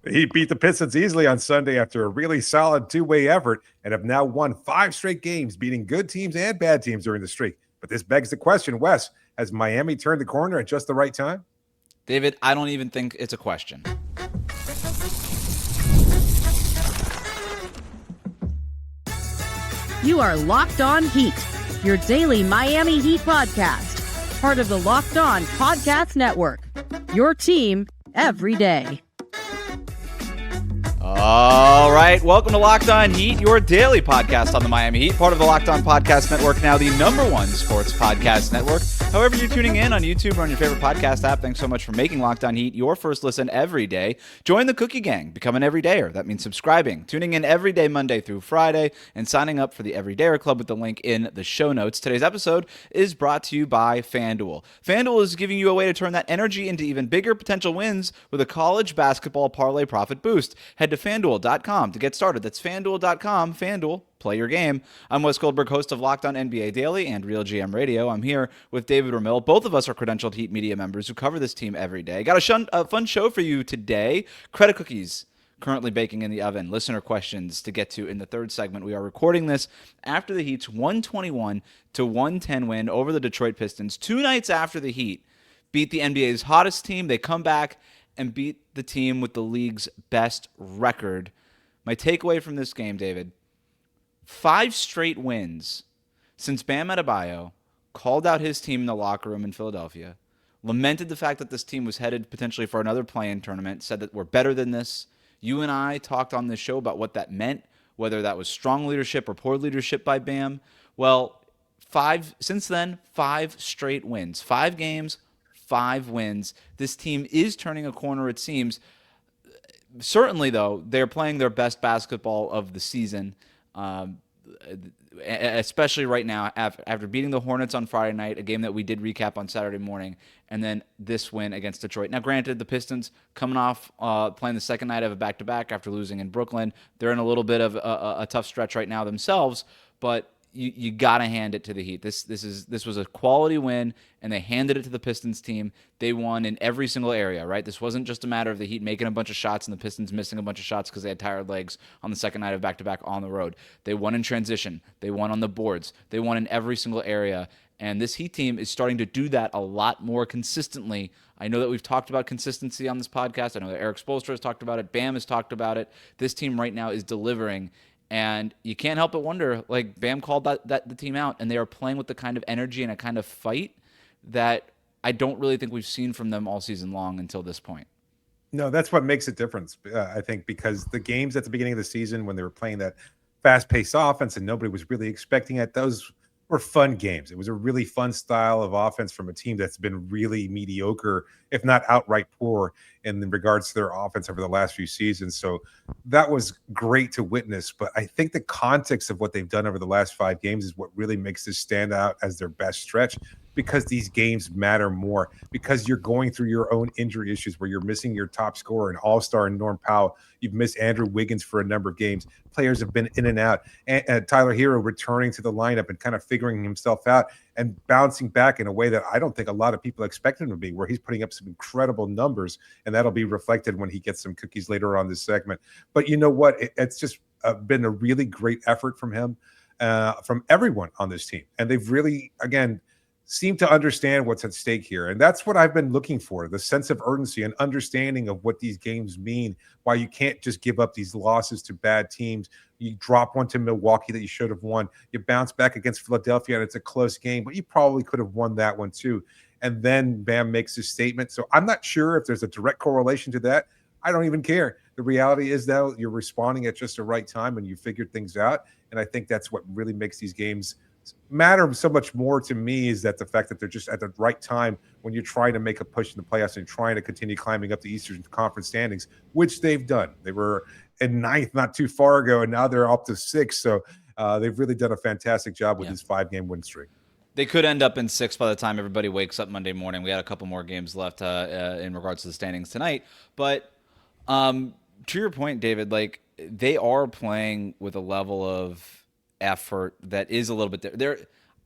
He beat the Pistons easily on Sunday after a really solid two-way effort and have now won 5 straight games, beating good teams and bad teams during the streak. But this begs the question, Wes, has Miami turned the corner at just the right time? David, I don't even think it's a question. You are Locked On Heat, your daily Miami Heat podcast, part of the Locked On Podcast Network, your team every day. All right, welcome to Locked On Heat, your daily podcast on the Miami Heat, part of the Locked On Podcast Network, now the #1 sports podcast network. However you're tuning in on YouTube or on your favorite podcast app, thanks so much for making Locked On Heat your first listen every day. Join the Cookie Gang, become an everydayer. That means subscribing, tuning in every day, Monday through Friday, and signing up for the Everydayer Club with the link in the show notes. Today's episode is brought to you by FanDuel. FanDuel is giving you a way to turn that energy into even bigger potential wins with a college basketball parlay profit boost. Head to FanDuel.com to get started. That's FanDuel.com. FanDuel, play your game. I'm Wes Goldberg, host of Locked On NBA Daily and Real GM Radio. I'm here with David Ramil. Both of us are credentialed Heat media members who cover this team every day. Got a fun show for you today. Credit cookies currently baking in the oven. Listener questions to get to in the third segment. We are recording this after the Heat's 121-110 win over the Detroit Pistons. 2 nights after the Heat beat the NBA's hottest team, they come back and beat the team with the league's best record. My takeaway from this game, David: 5 straight wins since Bam Adebayo called out his team in the locker room in Philadelphia, lamented the fact that this team was headed potentially for another play-in tournament, said that we're better than this. You and I talked on this show about what that meant, whether that was strong leadership or poor leadership by Bam. Well, since then, 5 straight wins. 5 games, 5 wins. This team is turning a corner, it seems. Certainly, though, they're playing their best basketball of the season, especially right now after beating the Hornets on Friday night, a game that we did recap on Saturday morning, and then this win against Detroit. Now, granted, the Pistons coming off playing the second night of a back-to-back after losing in Brooklyn. They're in a little bit of a tough stretch right now themselves, but you gotta hand it to the Heat. This was a quality win, and they handed it to the Pistons team. They won in every single area, right? This wasn't just a matter of the Heat making a bunch of shots and the Pistons missing a bunch of shots because they had tired legs on the second night of back-to-back on the road. They won in transition. They won on the boards. They won in every single area. And this Heat team is starting to do that a lot more consistently. I know that we've talked about consistency on this podcast. I know that Erik Spoelstra has talked about it. Bam has talked about it. This team right now is delivering. And you can't help but wonder, like, Bam called the team out, and they are playing with the kind of energy and a kind of fight that I don't really think we've seen from them all season long until this point. No, that's what makes a difference, I think, because the games at the beginning of the season when they were playing that fast-paced offense and nobody was really expecting it, those were fun games. It was a really fun style of offense from a team that's been really mediocre, if not outright poor, in regards to their offense over the last few seasons. So that was great to witness. But I think the context of what they've done over the last 5 games is what really makes this stand out as their best stretch, because these games matter more, because you're going through your own injury issues where you're missing your top scorer and all-star in Norm Powell. You've missed Andrew Wiggins for a number of games. Players have been in and out. And Tyler Herro returning to the lineup and kind of figuring himself out and bouncing back in a way that I don't think a lot of people expect him to be, where he's putting up some incredible numbers, and that'll be reflected when he gets some cookies later on this segment. But you know what? It's just been a really great effort from him, from everyone on this team. And they've really, again, seem to understand what's at stake here. And that's what I've been looking for, the sense of urgency and understanding of what these games mean, why you can't just give up these losses to bad teams. You drop one to Milwaukee that you should have won. You bounce back against Philadelphia, and it's a close game, but you probably could have won that one too. And then Bam makes his statement. So I'm not sure if there's a direct correlation to that. I don't even care. The reality is, though, you're responding at just the right time and you figured things out. And I think that's what really makes these games matter so much more to me, is that the fact that they're just at the right time when you're trying to make a push in the playoffs and trying to continue climbing up the Eastern Conference standings, which they've done. They were in 9th not too far ago, and now they're up to 6th. So they've really done a fantastic job with this 5-game win streak. They could end up in 6th by the time everybody wakes up Monday morning. We had a couple more games left in regards to the standings tonight. But to your point, David, like, they are playing with a level of effort that is a little bit there.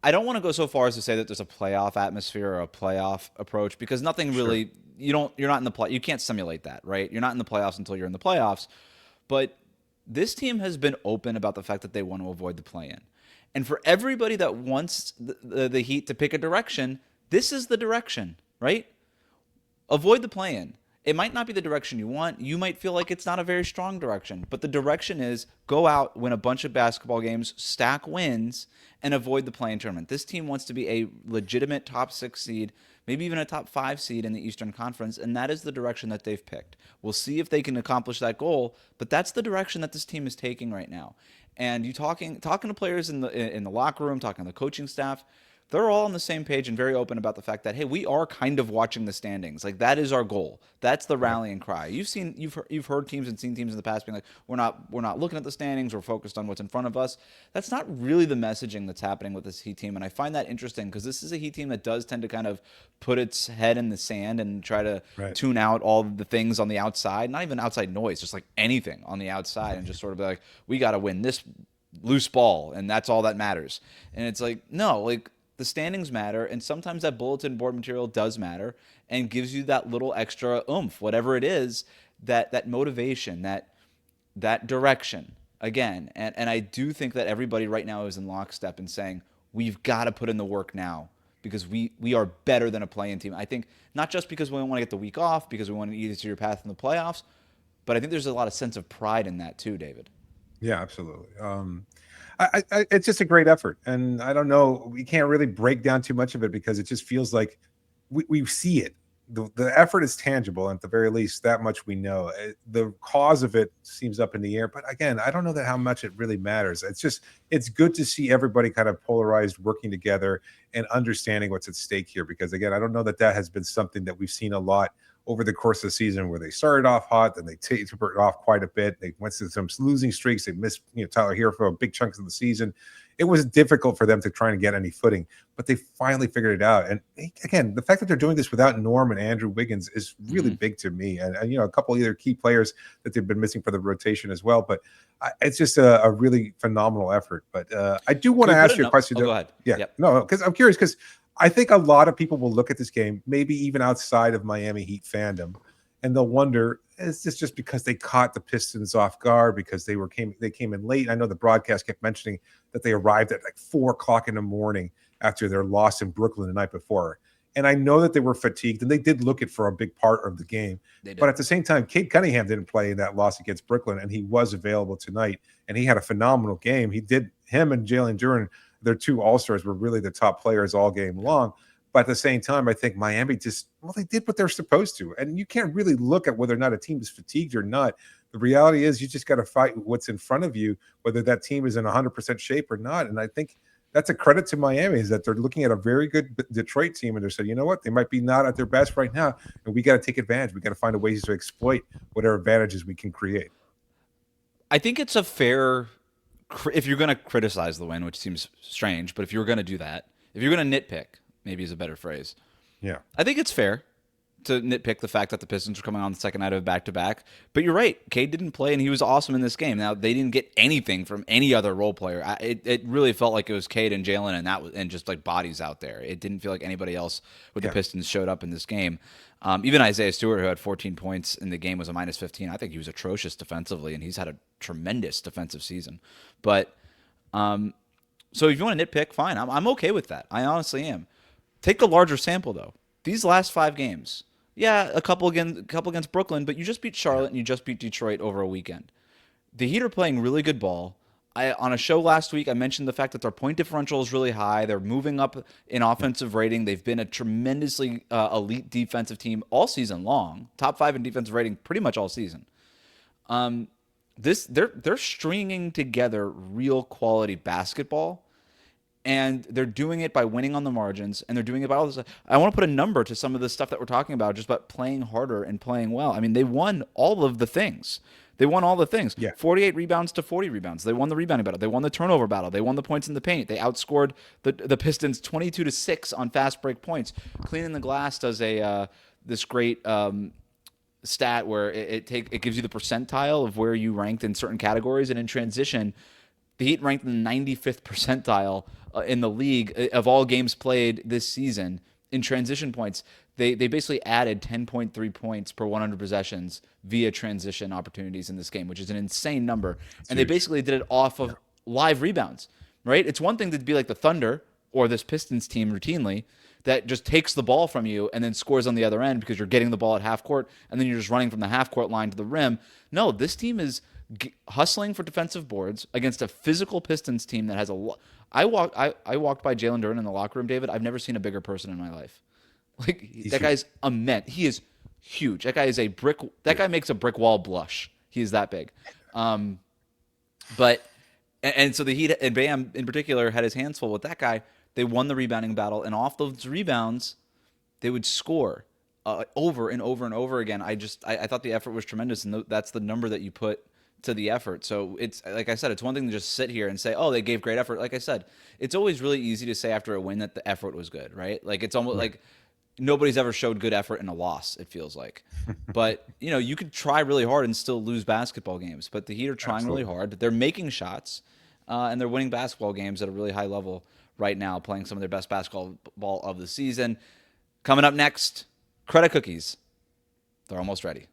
I don't want to go so far as to say that there's a playoff atmosphere or a playoff approach, because nothing really you're not in the play. You can't simulate that, right? You're not in the playoffs until you're in the playoffs. But this team has been open about the fact that they want to avoid the play-in. And for everybody that wants the Heat to pick a direction, this is the direction, right? Avoid the play-in. It might not be the direction you want. You might feel like it's not a very strong direction. But the direction is go out, win a bunch of basketball games, stack wins, and avoid the play-in tournament. This team wants to be a legitimate top 6 seed, maybe even a top 5 seed in the Eastern Conference, and that is the direction that they've picked. We'll see if they can accomplish that goal, but that's the direction that this team is taking right now. And you talking to players in the locker room, talking to the coaching staff, they're all on the same page and very open about the fact that, hey, we are kind of watching the standings. Like, that is our goal. That's the rallying cry. You've heard teams and seen teams in the past being like, we're not looking at the standings. We're focused on what's in front of us. That's not really the messaging that's happening with this Heat team, and I find that interesting because this is a Heat team that does tend to kind of put its head in the sand and try to tune out all the things on the outside, not even outside noise, just like anything on the outside, and just sort of be like, we got to win this loose ball, and that's all that matters. And it's like, no, like, the standings matter, and sometimes that bulletin board material does matter and gives you that little extra oomph, whatever it is, that motivation, that direction again. And I do think that everybody right now is in lockstep and saying, we've got to put in the work now because we are better than a play-in team. I think not just because we want to get the week off, because we want an easier path in the playoffs, but I think there's a lot of sense of pride in that too, David. Yeah, absolutely. It's just a great effort, and I don't know. We can't really break down too much of it because it just feels like we see it. The effort is tangible, and at the very least, that much we know. The cause of it seems up in the air, but again, I don't know how much it really matters. It's good to see everybody kind of polarized, working together, and understanding what's at stake here. Because again, I don't know that has been something that we've seen a lot over the course of the season, where they started off hot, then they tapered off quite a bit. They went through some losing streaks. They missed, Tyler Herro for a big chunks of the season. It was difficult for them to try and get any footing, but they finally figured it out. And again, the fact that they're doing this without Norm and Andrew Wiggins is really big to me. And a couple of other key players that they've been missing for the rotation as well. But it's just a really phenomenal effort. But I do want to ask you a question. Go ahead. Yeah, yep. No, because I'm curious because I think a lot of people will look at this game, maybe even outside of Miami Heat fandom, and they'll wonder, is this just because they caught the Pistons off guard because they came in late? I know the broadcast kept mentioning that they arrived at like 4:00 in the morning after their loss in Brooklyn the night before. And I know that they were fatigued, and they did look it for a big part of the game. But at the same time, Cade Cunningham didn't play in that loss against Brooklyn, and he was available tonight, and he had a phenomenal game. Him and Jalen Duren, their two all-stars, were really the top players all game long. But at the same time, I think Miami they did what they're supposed to. And you can't really look at whether or not a team is fatigued or not. The reality is you just got to fight what's in front of you, whether that team is in 100% shape or not. And I think that's a credit to Miami, is that they're looking at a very good Detroit team, and they're saying, you know what, they might be not at their best right now, and we got to take advantage. We got to find ways to exploit whatever advantages we can create. I think it's a fair, if you're going to criticize the win, which seems strange, but if you're going to do that, if you're going to nitpick, maybe is a better phrase. Yeah. I think it's fair to nitpick the fact that the Pistons are coming on the second night of a back-to-back. But you're right. Cade didn't play, and he was awesome in this game. Now, they didn't get anything from any other role player. It really felt like it was Cade and Jalen and just like bodies out there. It didn't feel like anybody else with the Pistons showed up in this game. Even Isaiah Stewart, who had 14 points in the game, was a minus 15. I think he was atrocious defensively, and he's had a tremendous defensive season. But so if you want to nitpick, fine. I'm okay with that. I honestly am. Take the larger sample, though. These last 5 games, a couple against Brooklyn, but you just beat Charlotte and you just beat Detroit over a weekend. The Heat are playing really good ball. On a show last week, I mentioned the fact that their point differential is really high. They're moving up in offensive rating. They've been a tremendously elite defensive team all season long. Top 5 in defensive rating pretty much all season. They're stringing together real quality basketball. And they're doing it by winning on the margins, and they're doing it by all this. I want to put a number to some of the stuff that we're talking about, just about playing harder and playing well. I mean, they won all of the things. They won all the things. Yeah. 48 rebounds to 40 rebounds. They won the rebounding battle. They won the turnover battle. They won the points in the paint. They outscored the Pistons 22-6 on fast break points. Cleaning the Glass does this great stat where it gives you the percentile of where you ranked in certain categories, and in transition, the Heat ranked in the 95th percentile in the league of all games played this season in transition points, they basically added 10.3 points per 100 possessions via transition opportunities in this game, which is an insane number. And they basically did it off of live rebounds, right? It's one thing to be like the Thunder or this Pistons team routinely that just takes the ball from you and then scores on the other end because you're getting the ball at half court and then you're just running from the half court line to the rim. No, this team is hustling for defensive boards against a physical Pistons team that has a lot. I walked by Jalen Duren in the locker room, David. I've never seen a bigger person in my life. Like, that guy's immense. He is huge. That guy is a brick. That guy makes a brick wall blush. He is that big. But so the Heat and Bam in particular had his hands full with that guy. They won the rebounding battle, and off those rebounds, they would score over and over and over again. I thought the effort was tremendous, and that's the number that you put to the effort. So it's like I said, it's one thing to just sit here and say, oh, they gave great effort. Like I said, it's always really easy to say after a win that the effort was good, right? Like it's almost like nobody's ever showed good effort in a loss, it feels like. But, you could try really hard and still lose basketball games. But the Heat are trying really hard. They're making shots, and they're winning basketball games at a really high level right now, playing some of their best basketball of the season. Coming up next, credit cookies. They're almost ready.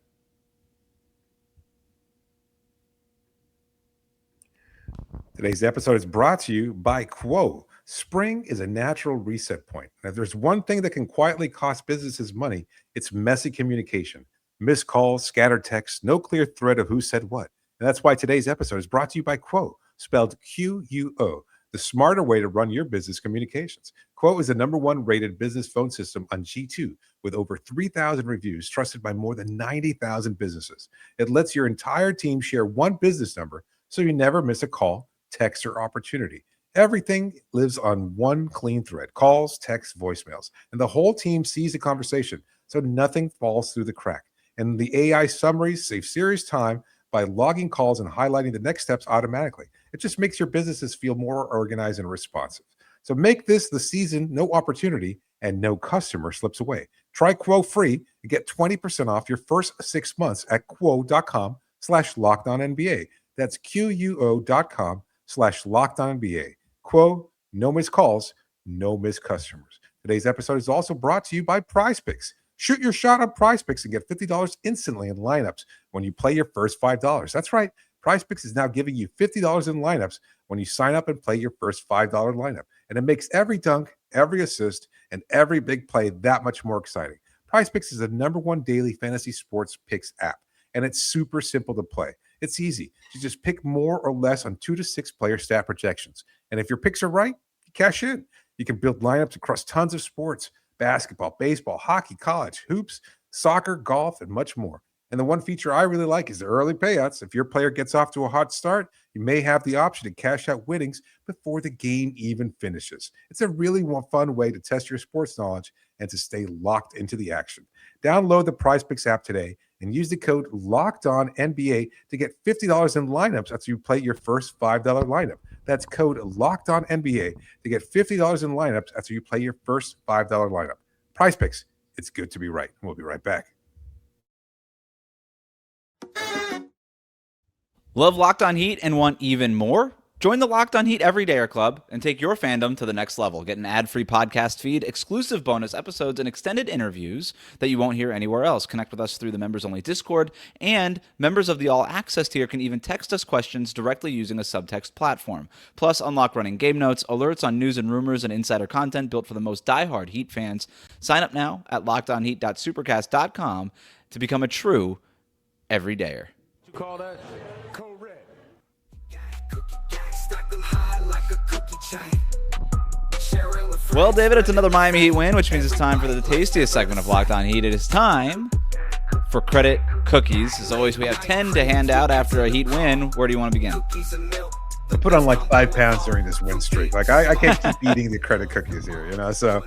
Today's episode is brought to you by Quo. Spring is a natural reset point. And if there's one thing that can quietly cost businesses money, it's messy communication. Missed calls, scattered texts, no clear thread of who said what. And that's why today's episode is brought to you by Quo, spelled Quo, the smarter way to run your business communications. Quo is the #1 rated business phone system on G2 with over 3,000 reviews, trusted by more than 90,000 businesses. It lets your entire team share one business number so you never miss a call, text, or opportunity. Everything lives on one clean thread: calls, texts, voicemails, and the whole team sees the conversation, so nothing falls through the crack. And the AI summaries save serious time by logging calls and highlighting the next steps automatically. It just makes your businesses feel more organized and responsive. So make this the season no opportunity and no customer slips away. Try Quo free and get 20% off your first 6 months at quo.com/LockedOnNBA. That's QUO.com/LockedOnNBA. Quo, no missed calls, no missed customers. Today's episode is also brought to you by PrizePicks. Shoot your shot on PrizePicks and get $50 instantly in lineups when you play your first $5. That's right. PrizePicks is now giving you $50 in lineups when you sign up and play your first $5 lineup. And it makes every dunk, every assist, and every big play that much more exciting. PrizePicks is the #1 daily fantasy sports picks app, and it's super simple to play. It's easy. You just pick more or less on 2 to 6 player stat projections. And if your picks are right, you cash in. You can build lineups across tons of sports: basketball, baseball, hockey, college, hoops, soccer, golf, and much more. And the one feature I really like is the early payouts. If your player gets off to a hot start, you may have the option to cash out winnings before the game even finishes. It's a really fun way to test your sports knowledge and to stay locked into the action. Download the PrizePicks app today and use the code LOCKEDONNBA to get $50 in lineups after you play your first $5 lineup. That's code LOCKEDONNBA to get $50 in lineups after you play your first $5 lineup. PrizePicks, it's good to be right. We'll be right back. Love Locked On Heat and want even more? Join the Locked On Heat Everydayer Club and take your fandom to the next level. Get an ad-free podcast feed, exclusive bonus episodes, and extended interviews that you won't hear anywhere else. Connect with us through the members-only Discord, and members of the All Access tier can even text us questions directly using a subtext platform. Plus, unlock running game notes, alerts on news and rumors, and insider content built for the most diehard Heat fans. Sign up now at lockedonheat.supercast.com to become a true everydayer. You call that code red. Well, David, it's another Miami Heat win, which means it's time for the tastiest segment of Locked On Heat. It is time for credit cookies. As always, we have 10 to hand out after a Heat win. Where do you want to begin? I put on like 5 pounds during this win streak. Like I can't keep eating the credit cookies here, So,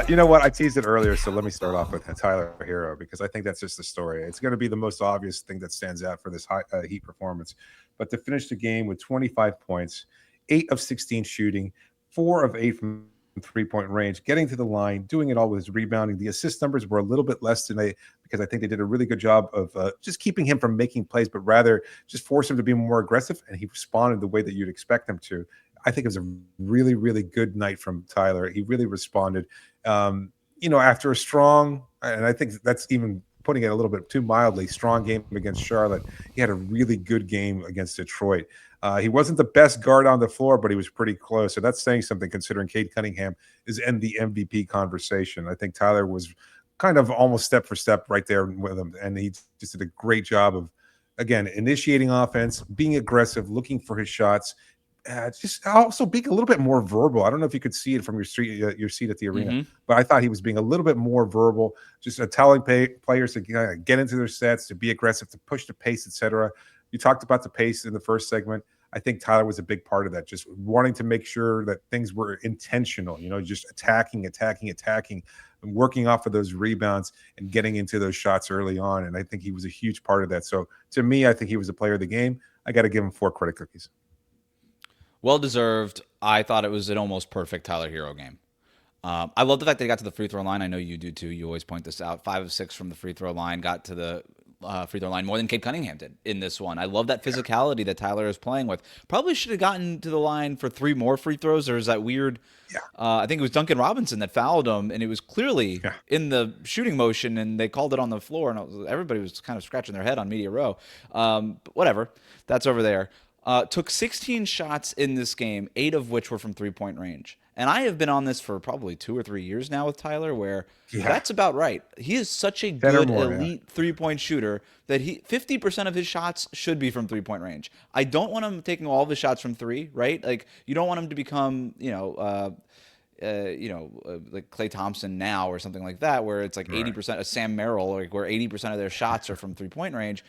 you know what? I teased it earlier, so let me start off with Tyler Herro because I think that's just the story. It's going to be the most obvious thing that stands out for this Heat performance. But to finish the game with 25 points, 8 of 16 shooting, 4 of 8 from three-point range, getting to the line, doing it all with his rebounding. The assist numbers were a little bit less today because I think they did a really good job of just keeping him from making plays, but rather just force him to be more aggressive, and he responded the way that you'd expect him to. I think it was a really, really good night from Tyler. He really responded. after a strong, and I think that's even putting it a little bit too mildly, strong game against Charlotte, he had a really good game against Detroit. He wasn't the best guard on the floor, but he was pretty close. So that's saying something considering Cade Cunningham is in the MVP conversation. I think Tyler was kind of almost step for step right there with him. And he just did a great job of, again, initiating offense, being aggressive, looking for his shots, just also being a little bit more verbal. I don't know if you could see it from your seat at the arena, but I thought he was being a little bit more verbal, just telling players to get into their sets, to be aggressive, to push the pace, etc. You talked about the pace in the first segment. I think Tyler was a big part of that, just wanting to make sure that things were intentional, just attacking, and working off of those rebounds and getting into those shots early on. And I think he was a huge part of that. So to me, I think he was a player of the game. I got to give him 4 credit cookies. Well-deserved. I thought it was an almost perfect Tyler Herro game. I love the fact that he got to the free throw line. I know you do too. You always point this out. 5 of 6 from the free throw line, got to the free throw line more than Cade Cunningham did in this one. I love that physicality that Tyler is playing with. Probably should have gotten to the line for 3 more free throws. There's that weird, I think it was Duncan Robinson that fouled him, and it was clearly in the shooting motion, and they called it on the floor, and everybody was kind of scratching their head on media row. But whatever. That's over there. Took 16 shots in this game, 8 of which were from three-point range. And I have been on this for probably 2 or 3 years now with Tyler, where that's about right. He is such a good elite three-point shooter that 50% of his shots should be from three-point range. I don't want him taking all of his shots from 3, right? Like, you don't want him to become, like Klay Thompson now or something like that, where it's like 80% of Sam Merrill, like where 80% of their shots are from three-point range.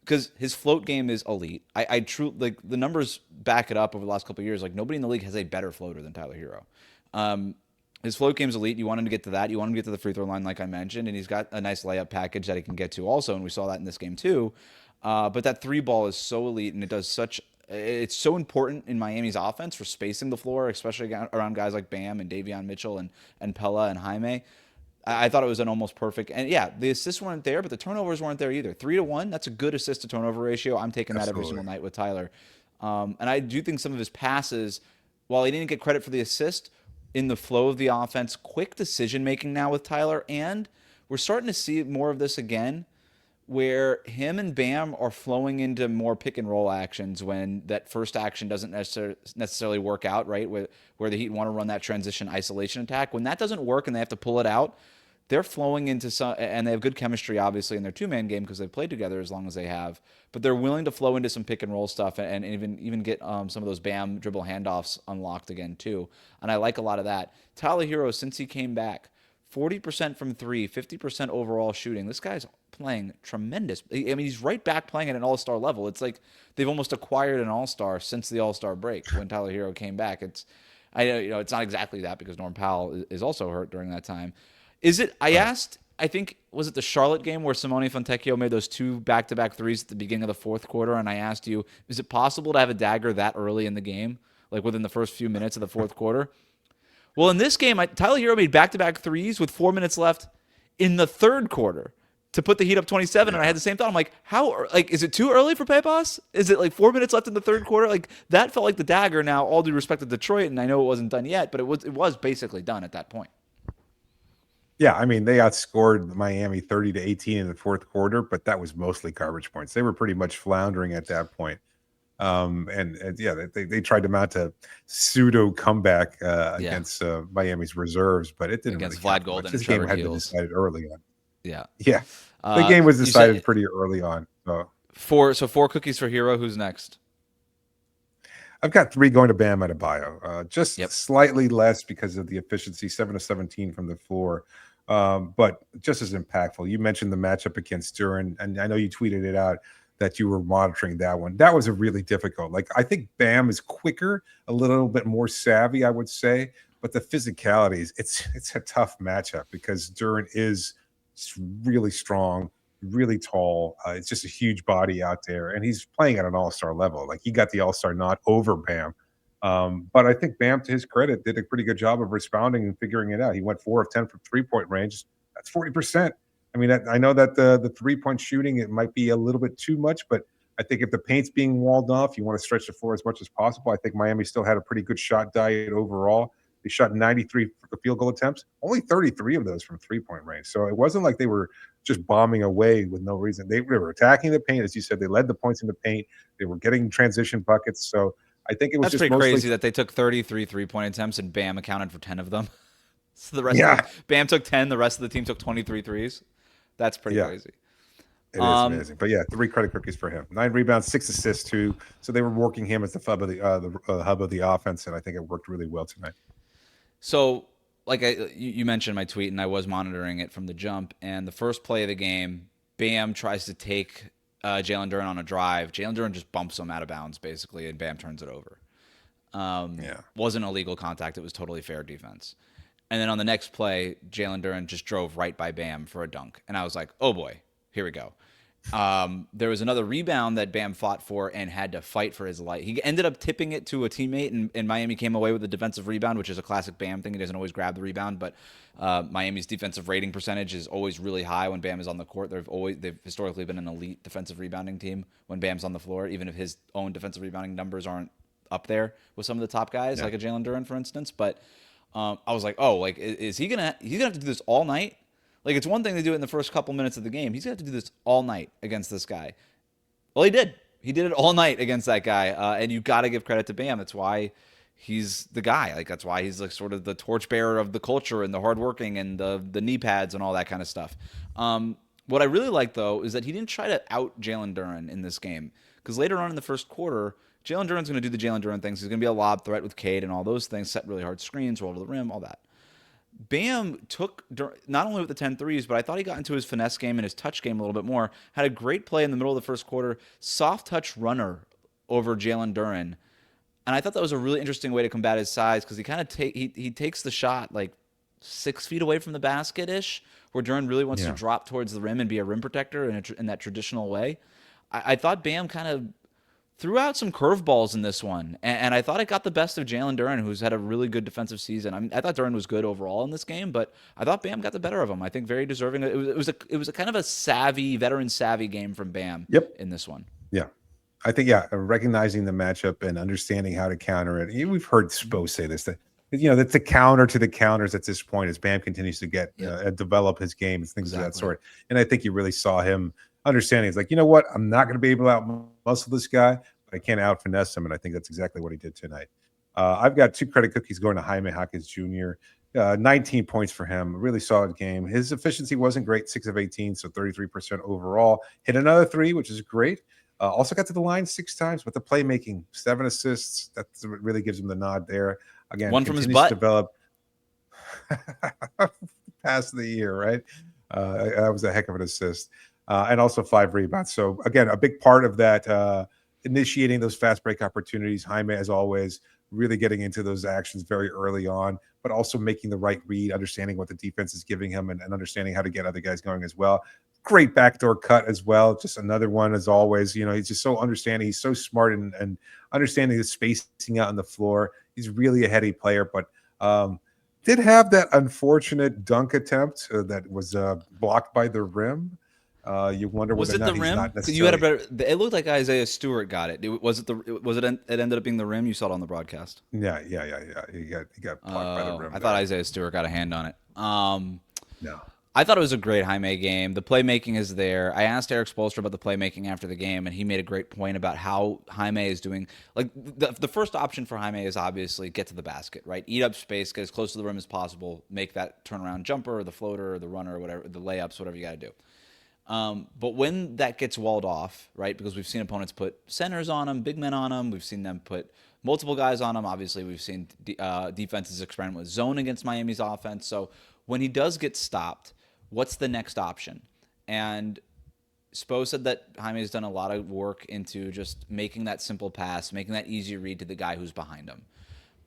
Because his float game is elite. I truly, like, the numbers back it up over the last couple of years. Like, nobody in the league has a better floater than Tyler Herro. His float game is elite. You want him to get to that. You want him to get to the free throw line, like I mentioned, and he's got a nice layup package that he can get to also, and we saw that in this game too. But that 3 ball is so elite, and it's so important in Miami's offense for spacing the floor, especially around guys like Bam and Davion Mitchell and Pella and Jaime. I thought it was an almost perfect. And yeah, the assists weren't there, but the turnovers weren't there either. 3-1, that's a good assist to turnover ratio. I'm taking that every single night with Tyler. And I do think some of his passes, while he didn't get credit for the assist, in the flow of the offense, quick decision making now with Tyler. And we're starting to see more of this again, where him and Bam are flowing into more pick and roll actions when that first action doesn't necessarily work out, right? Where the Heat want to run that transition isolation attack. When that doesn't work and they have to pull it out, they're flowing into some, and they have good chemistry, obviously, in their 2-man game because they've played together as long as they have. But they're willing to flow into some pick and roll stuff and even get some of those Bam dribble handoffs unlocked again too. And I like a lot of that. Tyler Herro, since he came back, 40% from 3, 50% overall shooting. This guy's playing tremendous. I mean, he's right back playing at an all-star level. It's like they've almost acquired an all-star since the all-star break when Tyler Herro came back. It's not exactly that because Norm Powell is also hurt during that time. Is it? I asked. I think was it the Charlotte game where Simone Fontecchio made those 2 back-to-back threes at the beginning of the 4th quarter, and I asked you, is it possible to have a dagger that early in the game, like within the first few minutes of the 4th quarter? Well, in this game, Tyler Herro made back-to-back threes with 4 minutes left in the 3rd quarter to put the Heat up 27, and I had the same thought. I'm like, is it too early for Pepas? Is it like 4 minutes left in the 3rd quarter? Like, that felt like the dagger. Now, all due respect to Detroit, and I know it wasn't done yet, but it was basically done at that point. Yeah, I mean, they outscored Miami 30-18 in the 4th quarter, but that was mostly garbage points. They were pretty much floundering at that point. They tried to mount a pseudo comeback against Miami's reserves, but it didn't against really Vlad Golden. This game had been decided early on. Yeah. The game was decided pretty early on. So 4 cookies for Herro. Who's next? I've got 3 going to Bam Adebayo. Slightly less because of the efficiency, 7 of 17 from the floor. But just as impactful. You mentioned the matchup against Duren, and I know you tweeted it out that you were monitoring that one. That was a really difficult. Like, I think Bam is quicker, a little bit more savvy, I would say, but the physicality it's a tough matchup because Duren is really strong, really tall. It's just a huge body out there, and he's playing at an all-star level. Like, he got the all-star nod over Bam. But I think Bam, to his credit, did a pretty good job of responding and figuring it out. He went 4 of 10 from 3-point range. That's 40%. I mean, I know that the 3-point shooting, it might be a little bit too much, but I think if the paint's being walled off, you want to stretch the floor as much as possible. I think Miami still had a pretty good shot diet overall. They shot 93 field goal attempts, only 33 of those from 3-point range. So it wasn't like they were just bombing away with no reason. They were attacking the paint. As you said, they led the points in the paint. They were getting transition buckets. So I think it was That's just pretty mostly crazy that they took 33 3-point attempts and Bam accounted for 10 of them. So the rest Yeah. of Bam took 10, the rest of the team took 23 threes. That's pretty crazy. It is amazing. But yeah, 3 credit cookies for him. 9 rebounds, 6 assists too. So they were working him as the hub of the offense, and I think it worked really well tonight. So, like you mentioned my tweet, and I was monitoring it from the jump. And the first play of the game, Bam tries to take Jalen Duren on a drive. Jalen Duren just bumps him out of bounds, basically, and Bam turns it over. Wasn't illegal contact. It was totally fair defense. And then on the next play, Jalen Duren just drove right by Bam for a dunk. And I was like, oh boy, here we go. There was another rebound that Bam fought for and had to fight for his life. He ended up tipping it to a teammate, and Miami came away with a defensive rebound, which is a classic Bam thing. He doesn't always grab the rebound, but Miami's defensive rating percentage is always really high when Bam is on the court. They've historically been an elite defensive rebounding team when Bam's on the floor, even if his own defensive rebounding numbers aren't up there with some of the top guys, like a Jalen Duren, for instance. But I was like, oh, like is he's gonna have to do this all night? Like, it's one thing to do it in the first couple minutes of the game. He's going to have to do this all night against this guy. Well, he did. He did it all night against that guy. And you got to give credit to Bam. That's why he's the guy. Like, that's why he's like sort of the torchbearer of the culture and the hardworking and the knee pads and all that kind of stuff. What I really like, though, is that he didn't try to out Jalen Duren in this game. Because later on in the first quarter, Jalen Duren's going to do the Jalen Duren things. He's going to be a lob threat with Cade and all those things, set really hard screens, roll to the rim, all that. Bam took not only with the 10 threes, but I thought he got into his finesse game and his touch game a little bit more. Had a great play in the middle of the first quarter, soft touch runner over Jalen Duren. And I thought that was a really interesting way to combat his size because he kind of he takes the shot like 6 feet away from the basket-ish, where Duren really wants to drop towards the rim and be a rim protector in that traditional way. I thought Bam kind of threw out some curveballs in this one, and I thought it got the best of Jalen Duren, who's had a really good defensive season. I mean, I thought Duren was good overall in this game, but I thought Bam got the better of him. I think very deserving. It was a kind of a veteran savvy game from Bam. In this one. Yeah, I think recognizing the matchup and understanding how to counter it. We've heard Spo say this, that that's the counter to the counters at this point as Bam continues to get develop his game and things of that sort. And I think you really saw him understanding. It's like, you know what, I'm not going to be able to out muscle this guy, but I can't out finesse him, and I think that's exactly what he did tonight. I've got 2 credit cookies going to Jaime Jaquez Jr. 19 points for him, a really solid game. His efficiency wasn't great, 6 of 18, so 33% overall. Hit another 3, which is great. Also got to the line 6 times with the playmaking, 7 assists. That really gives him the nod there. Again, one from his butt. Develop past the year, right? That was a heck of an assist. And also 5 rebounds. So again, a big part of that initiating those fast break opportunities. Jaime, as always, really getting into those actions very early on, but also making the right read, understanding what the defense is giving him, and understanding how to get other guys going as well. Great backdoor cut as well. Just another one, as always. He's just so understanding. He's so smart and understanding the spacing out on the floor. He's really a heady player, but did have that unfortunate dunk attempt that was blocked by the rim. You wonder was whether it the rim? You had a better. It looked like Isaiah Stewart got it. Was it it ended up being the rim? You saw it on the broadcast. Yeah. He got blocked by the rim. I thought Isaiah Stewart got a hand on it. No. I thought it was a great Jaime game. The playmaking is there. I asked Erik Spoelstra about the playmaking after the game, and he made a great point about how Jaime is doing. Like the first option for Jaime is obviously get to the basket, right? Eat up space, get as close to the rim as possible, make that turnaround jumper, or the floater, or the runner, or whatever, the layups, whatever you got to do. But when that gets walled off, right, because we've seen opponents put centers on them, big men on them, we've seen them put multiple guys on them. Obviously, we've seen defenses experiment with zone against Miami's offense. So when he does get stopped, what's the next option? And Spo said that Jaime has done a lot of work into just making that simple pass, making that easy read to the guy who's behind him.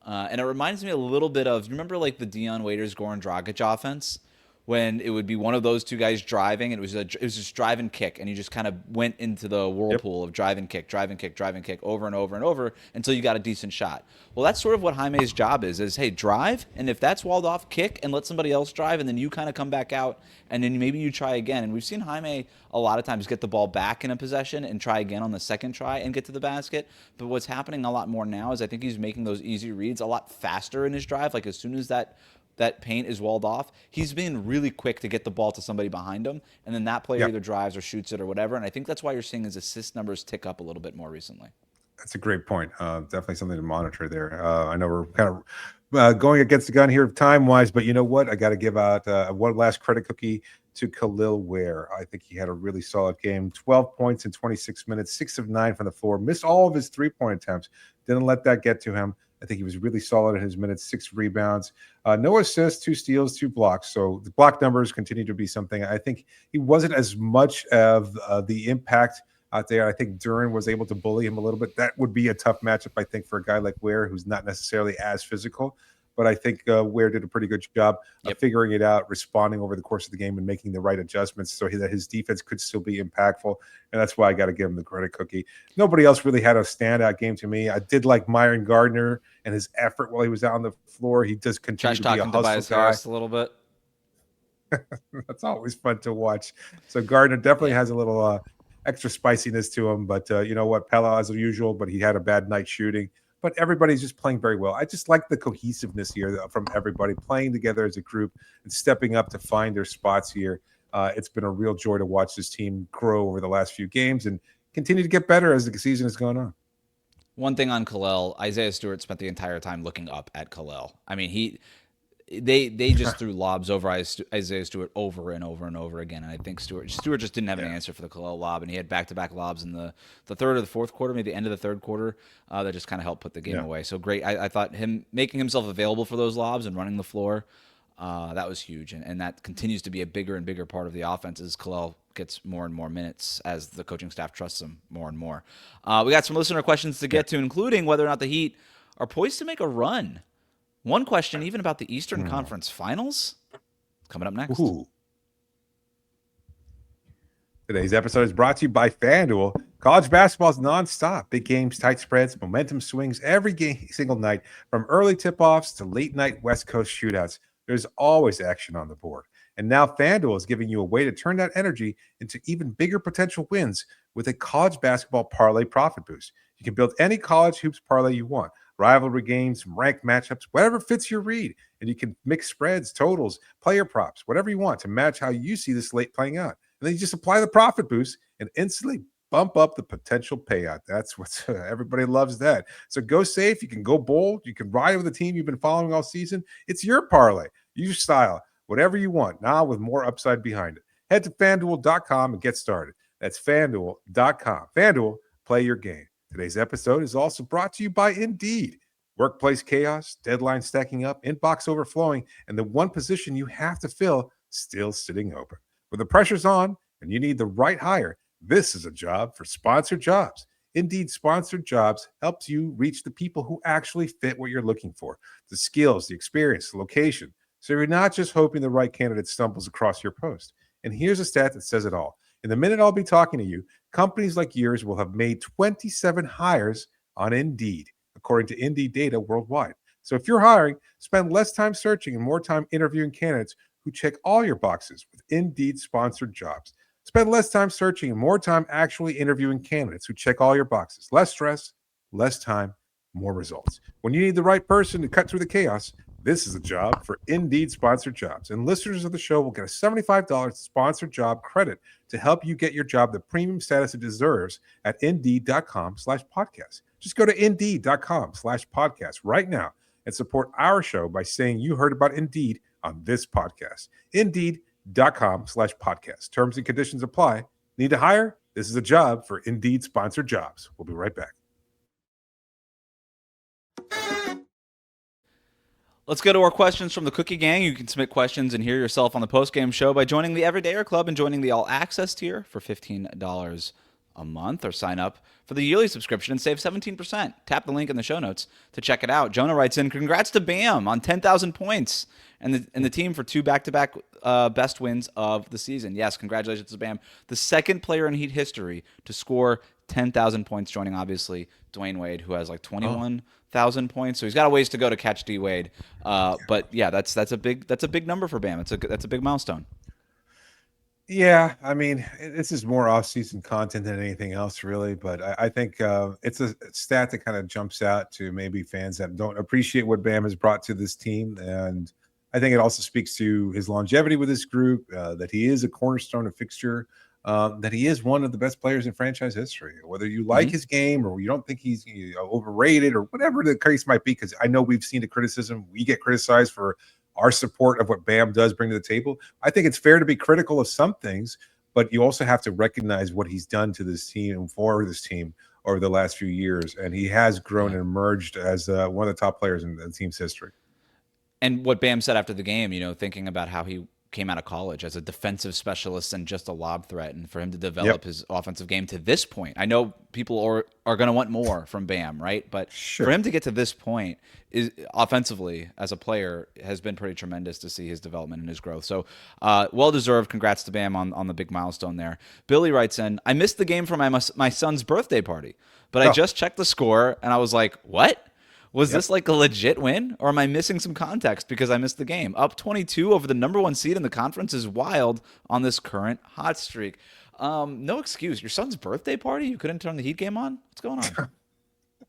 And it reminds me a little bit of, you remember like the Dion Waiters, Goran Dragic offense, when it would be one of those two guys driving, and it was just drive and kick, and you just kind of went into the whirlpool of drive and kick over and over and over until you got a decent shot. Well, that's sort of what Jaime's job is hey, drive, and if that's walled off, kick and let somebody else drive, and then you kind of come back out, and then maybe you try again. And we've seen Jaime a lot of times get the ball back in a possession and try again on the second try and get to the basket. But what's happening a lot more now is I think he's making those easy reads a lot faster in his drive. Like as soon as that paint is walled off, he's being really quick to get the ball to somebody behind him, and then that player either drives or shoots it or whatever. And I think that's why you're seeing his assist numbers tick up a little bit more recently. That's a great point. Definitely something to monitor there. I know we're kind of going against the gun here time-wise, but you know what? I got to give out one last credit cookie to Kel'el Ware. I think he had a really solid game. 12 points in 26 minutes, 6 of 9 from the floor. Missed all of his three-point attempts. Didn't let that get to him. I think he was really solid in his minutes, 6 rebounds, no assists, 2 steals, 2 blocks. So the block numbers continue to be something. I think he wasn't as much of the impact out there. I think Duren was able to bully him a little bit. That would be a tough matchup, I think, for a guy like Ware, who's not necessarily as physical. But I think Ware did a pretty good job of figuring it out, responding over the course of the game and making the right adjustments so that his defense could still be impactful. And that's why I got to give him the credit cookie. Nobody else really had a standout game to me. I did like Myron Gardner and his effort while he was out on the floor. He does continue to be a hustle guy. A little bit. That's always fun to watch. So Gardner definitely has a little extra spiciness to him. But you know what? Pella as usual, but he had a bad night shooting. But everybody's just playing very well. I just like the cohesiveness here from everybody playing together as a group and stepping up to find their spots here. It's been a real joy to watch this team grow over the last few games and continue to get better as the season has gone on. One thing on Kel'el, Isaiah Stewart spent the entire time looking up at Kel'el. I mean, they just threw lobs over Isaiah Stewart over and over and over again. And I think Stewart just didn't have an answer for the Kel'el lob, and he had back-to-back lobs in the third or the fourth quarter, maybe the end of the third quarter, that just kind of helped put the game away. So great. I thought him making himself available for those lobs and running the floor, that was huge. And that continues to be a bigger and bigger part of the offense as Kel'el gets more and more minutes as the coaching staff trusts him more and more. We got some listener questions to get to, including whether or not the Heat are poised to make a run. One question even about the Eastern Conference Finals coming up next. Ooh. Today's episode is brought to you by FanDuel. College basketball is nonstop. Big games, tight spreads, momentum swings every single night, from early tip-offs to late-night West Coast shootouts. There's always action on the board. And now FanDuel is giving you a way to turn that energy into even bigger potential wins with a college basketball parlay profit boost. You can build any college hoops parlay you want. Rivalry games, ranked matchups, whatever fits your read. And you can mix spreads, totals, player props, whatever you want to match how you see the slate playing out. And then you just apply the profit boost and instantly bump up the potential payout. That's what everybody loves that. So go safe. You can go bold. You can ride with the team you've been following all season. It's your parlay. Your style, whatever you want, now with more upside behind it. Head to FanDuel.com and get started. That's FanDuel.com. FanDuel, play your game. Today's episode is also brought to you by Indeed. Workplace chaos, deadline stacking up, inbox overflowing, and the one position you have to fill still sitting open. When the pressure's on and you need the right hire, this is a job for sponsored jobs. Indeed Sponsored Jobs helps you reach the people who actually fit what you're looking for. The skills, the experience, the location. So you're not just hoping the right candidate stumbles across your post. And here's a stat that says it all. In the minute I'll be talking to you, companies like yours will have made 27 hires on Indeed, according to Indeed data worldwide. So if you're hiring, spend less time searching and more time interviewing candidates who check all your boxes with Indeed Sponsored Jobs. Spend less time searching and more time actually interviewing candidates who check all your boxes. Less stress, less time, more results. When you need the right person to cut through the chaos, this is a job for Indeed Sponsored Jobs. And listeners of the show will get a $75 sponsored job credit to help you get your job the premium status it deserves at Indeed.com/podcast. Just go to Indeed.com/podcast right now and support our show by saying you heard about Indeed on this podcast. Indeed.com/podcast. Terms and conditions apply. Need to hire? This is a job for Indeed Sponsored Jobs. We'll be right back. Let's go to our questions from the Cookie Gang. You can submit questions and hear yourself on the post-game show by joining the Everydayer Club and joining the All Access tier for $15 a month, or sign up for the yearly subscription and save 17%. Tap the link in the show notes to check it out. Jonah writes in, congrats to Bam on 10,000 points and the team for 2 back-to-back best wins of the season. Yes, congratulations to Bam. The second player in Heat history to score 10,000 points, joining obviously Dwayne Wade, who has like 21,000 points. So he's got a ways to go to catch D Wade. But yeah, that's a big number for Bam. That's a big milestone. Yeah, I mean, this is more off-season content than anything else, really. But I think it's a stat that kind of jumps out to maybe fans that don't appreciate what Bam has brought to this team, and I think it also speaks to his longevity with this group, that he is a cornerstone, a fixture, that he is one of the best players in franchise history. Whether you like his game or you don't think he's overrated or whatever the case might be, because I know we've seen the criticism. We get criticized for our support of what Bam does bring to the table. I think it's fair to be critical of some things, but you also have to recognize what he's done to this team and for this team over the last few years. And he has grown and emerged as one of the top players in the team's history. And what Bam said after the game, thinking about how he came out of college as a defensive specialist and just a lob threat, and for him to develop his offensive game to this point. I know people are going to want more from Bam, right? But for him to get to this point is offensively as a player has been pretty tremendous to see his development and his growth. So well-deserved. Congrats to Bam on the big milestone there. Billy writes in, I missed the game for my son's birthday party, but I just checked the score and I was like, what? Was this like a legit win, or am I missing some context because I missed the game? Up 22 over the number 1 seed in the conference is wild on this current hot streak. No excuse. Your son's birthday party? You couldn't turn the Heat game on? What's going on?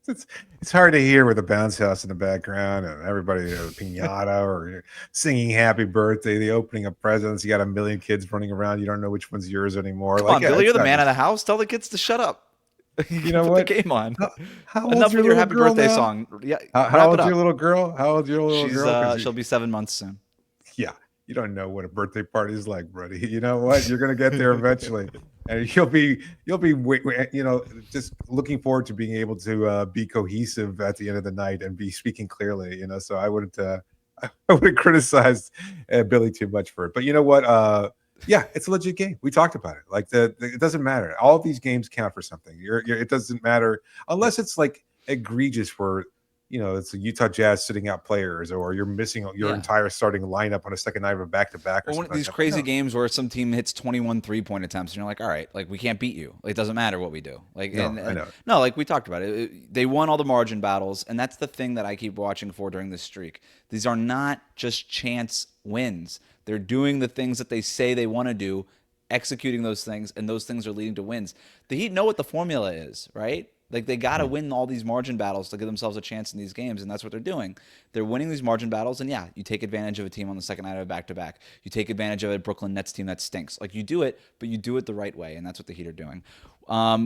It's hard to hear with the bounce house in the background and everybody piñata or singing happy birthday, the opening of presents. You got a million kids running around. You don't know which one's yours anymore. Come on, Billy, you're the man of the house. Tell the kids to shut up. You know put what? The game on. How Enough with your happy birthday song. Yeah. How old's your little girl? How old's your little girl? She'll be 7 months soon. Yeah. You don't know what a birthday party is like, buddy. You know what? You're gonna get there eventually, and you'll be just looking forward to being able to be cohesive at the end of the night and be speaking clearly. So I wouldn't criticize Billy too much for it. But you know what? Yeah, it's a legit game. We talked about it. Like it doesn't matter. All of these games count for something. It doesn't matter unless it's like egregious where it's a Utah Jazz sitting out players, or you're missing your entire starting lineup on a second night of a back-to-back. Or one of these crazy games where some team hits 21 3-point attempts, and you're like, all right, like we can't beat you. Like, it doesn't matter what we do. Like, I know. No, like we talked about it. They won all the margin battles, and that's the thing that I keep watching for during this streak. These are not just chance wins. They're doing the things that they say they want to do, executing those things, and those things are leading to wins. The Heat know what the formula is, right? Like, they got to win all these margin battles to give themselves a chance in these games, and that's what they're doing. They're winning these margin battles, and yeah, you take advantage of a team on the second night of a back-to-back. You take advantage of a Brooklyn Nets team that stinks. Like, you do it, but you do it the right way, and that's what the Heat are doing.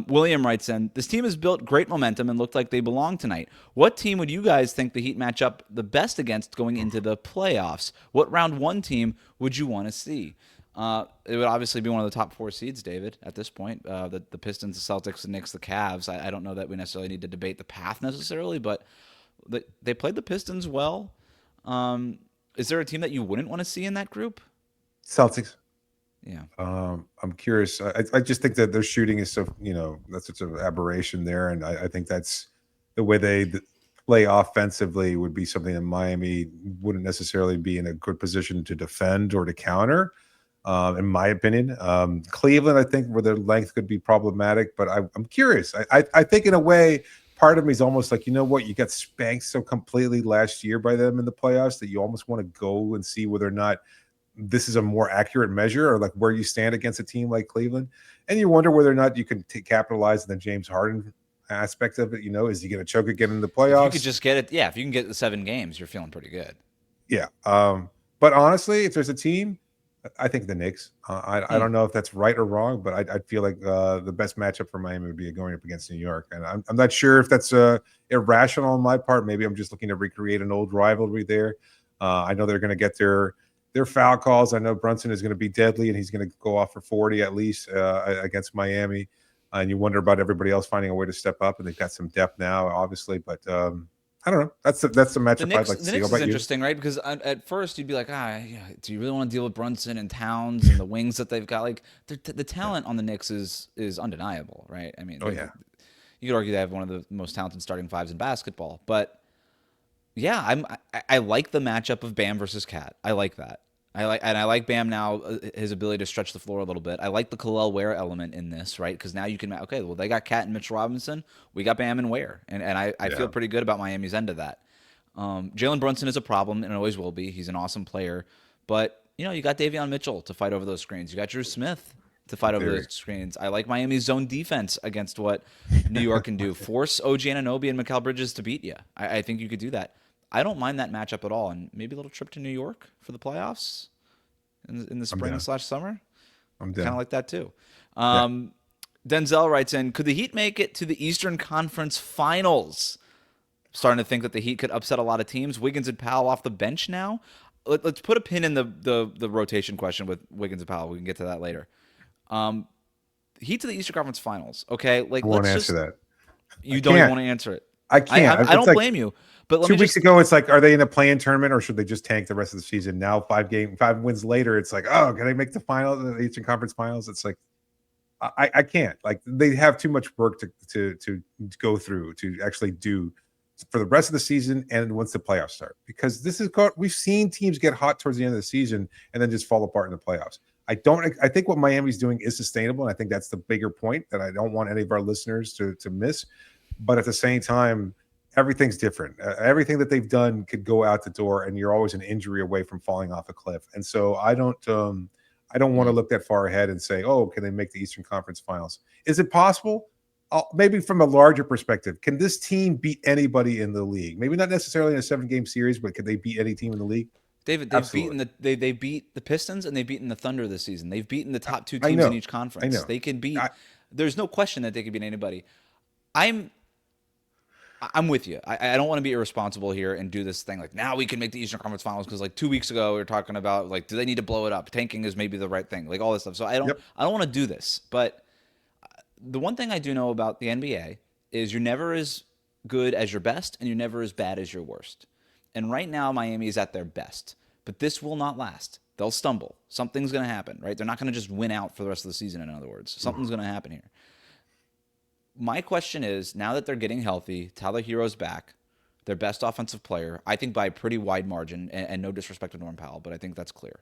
William writes in, this team has built great momentum and looked like they belong tonight. What team would you guys think the Heat match up the best against going into the playoffs? What round one team would you want to see? It would obviously be one of the top 4 seeds, David, at this point. The Pistons, the Celtics, the Knicks, the Cavs. I don't know that we necessarily need to debate the path necessarily, but they played the Pistons well. Is there a team that you wouldn't want to see in that group? Celtics. Yeah. I'm curious. I just think that their shooting is so, that's such an aberration there. And I think that's the way they play offensively would be something that Miami wouldn't necessarily be in a good position to defend or to counter. In my opinion, Cleveland, I think, where their length could be problematic, but I'm curious. I think in a way, part of me is almost like, you know what, you got spanked so completely last year by them in the playoffs that you almost want to go and see whether or not this is a more accurate measure, or like where you stand against a team like Cleveland. And you wonder whether or not you can capitalize on the James Harden aspect of it. Is he going to choke again in the playoffs? If you could just get it. Yeah. If you can get the 7 games, you're feeling pretty good. Yeah. But honestly, if there's a team, I think the Knicks. I don't know if that's right or wrong, but I feel like the best matchup for Miami would be going up against New York. And I'm not sure if that's irrational on my part. Maybe I'm just looking to recreate an old rivalry there. I know they're going to get their foul calls. I know Brunson is going to be deadly, and he's going to go off for 40 at least against Miami. And you wonder about everybody else finding a way to step up, and they've got some depth now, obviously. But I don't know. That's the matchup I'd like to see. The Knicks is interesting, right? Because at first you'd be like, do you really want to deal with Brunson and Towns and the wings that they've got? Like the talent on the Knicks is undeniable, right? I mean, you could argue they have one of the most talented starting fives in basketball. But yeah, I like the matchup of Bam versus Cat. I like that. I like Bam now, his ability to stretch the floor a little bit. I like the Kel'el Ware element in this, right? Because now you can, okay, well, they got Cat and Mitchell Robinson. We got Bam and Ware. And I feel pretty good about Miami's end of that. Jalen Brunson is a problem and always will be. He's an awesome player. But, you got Davion Mitchell to fight over those screens. You got Drew Smith to fight over those screens. I like Miami's zone defense against what New York can do. Force OG Anunoby and Mikal Bridges to beat you. I think you could do that. I don't mind that matchup at all. And maybe a little trip to New York for the playoffs in the spring/summer. I'm down. Kind of like that too. Denzel writes in, could the Heat make it to the Eastern Conference Finals? Starting to think that the Heat could upset a lot of teams. Wiggins and Powell off the bench now. Let's put a pin in the rotation question with Wiggins and Powell. We can get to that later. Heat to the Eastern Conference Finals. Okay, I won't answer that. You don't even want to answer it. I can't. I don't blame you. But 2 weeks ago, it's like, are they in a play-in tournament or should they just tank the rest of the season? Now, 5 wins later, it's like, oh, can they make the finals, the Eastern Conference Finals? It's like, I can't. Like, they have too much work to go through to actually do for the rest of the season and once the playoffs start. Because we've seen teams get hot towards the end of the season and then just fall apart in the playoffs. I think what Miami's doing is sustainable, and I think that's the bigger point that I don't want any of our listeners to miss. But at the same time, everything's different. Everything that they've done could go out the door, and you're always an injury away from falling off a cliff. And so I don't want to look that far ahead and say, oh, can they make the Eastern Conference Finals? Is it possible? Maybe from a larger perspective, can this team beat anybody in the league? Maybe not necessarily in a 7-game series, but could they beat any team in the league? David, they beat the Pistons and they've beaten the Thunder this season. They've beaten the top 2 teams in each conference. I know. They can beat. There's no question that they can beat anybody. I'm with you. I don't want to be irresponsible here and do this thing like now we can make the Eastern Conference Finals because like 2 weeks ago we were talking about like do they need to blow it up? Tanking is maybe the right thing, like all this stuff. So I don't want to do this. But the one thing I do know about the NBA is you're never as good as your best and you're never as bad as your worst. And right now Miami is at their best, but this will not last. They'll stumble. Something's going to happen, right? They're not going to just win out for the rest of the season. In other words, something's going to happen here. My question is, now that they're getting healthy, Tyler Herro's back, their best offensive player, I think by a pretty wide margin, and no disrespect to Norm Powell, but I think that's clear.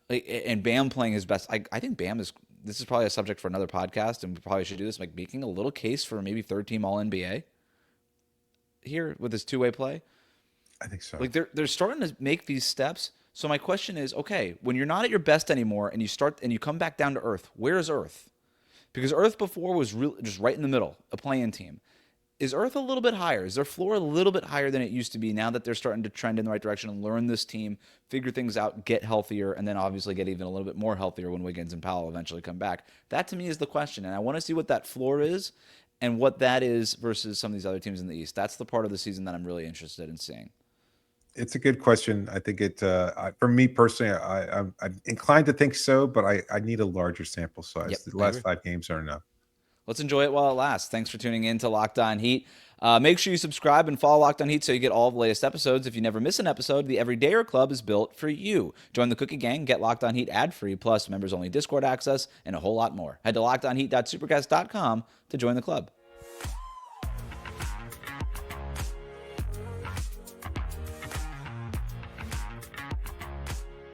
And Bam playing his best. I think Bam this is probably a subject for another podcast, and we probably should do this, like making a little case for maybe third-team All-NBA here with his two-way play. I think so. Like they're starting to make these steps. So my question is, okay, when you're not at your best anymore and you come back down to earth, where is Earth? Because Earth before was just right in the middle, a play-in team. Is Earth a little bit higher? Is their floor a little bit higher than it used to be now that they're starting to trend in the right direction and learn this team, figure things out, get healthier, and then obviously get even a little bit more healthier when Wiggins and Powell eventually come back? That to me is the question, and I want to see what that floor is and what that is versus some of these other teams in the East. That's the part of the season that I'm really interested in seeing. It's a good question. I think for me personally, I'm inclined to think so, but I need a larger sample size. Yep, the last 5 games are enough. Let's enjoy it while it lasts. Thanks for tuning in to Locked On Heat. Make sure you subscribe and follow Locked On Heat so you get all of the latest episodes. If you never miss an episode, the Everydayer Club is built for you. Join the Cookie Gang, get Locked On Heat ad-free, plus members-only Discord access, and a whole lot more. Head to lockedonheat.supercast.com to join the club.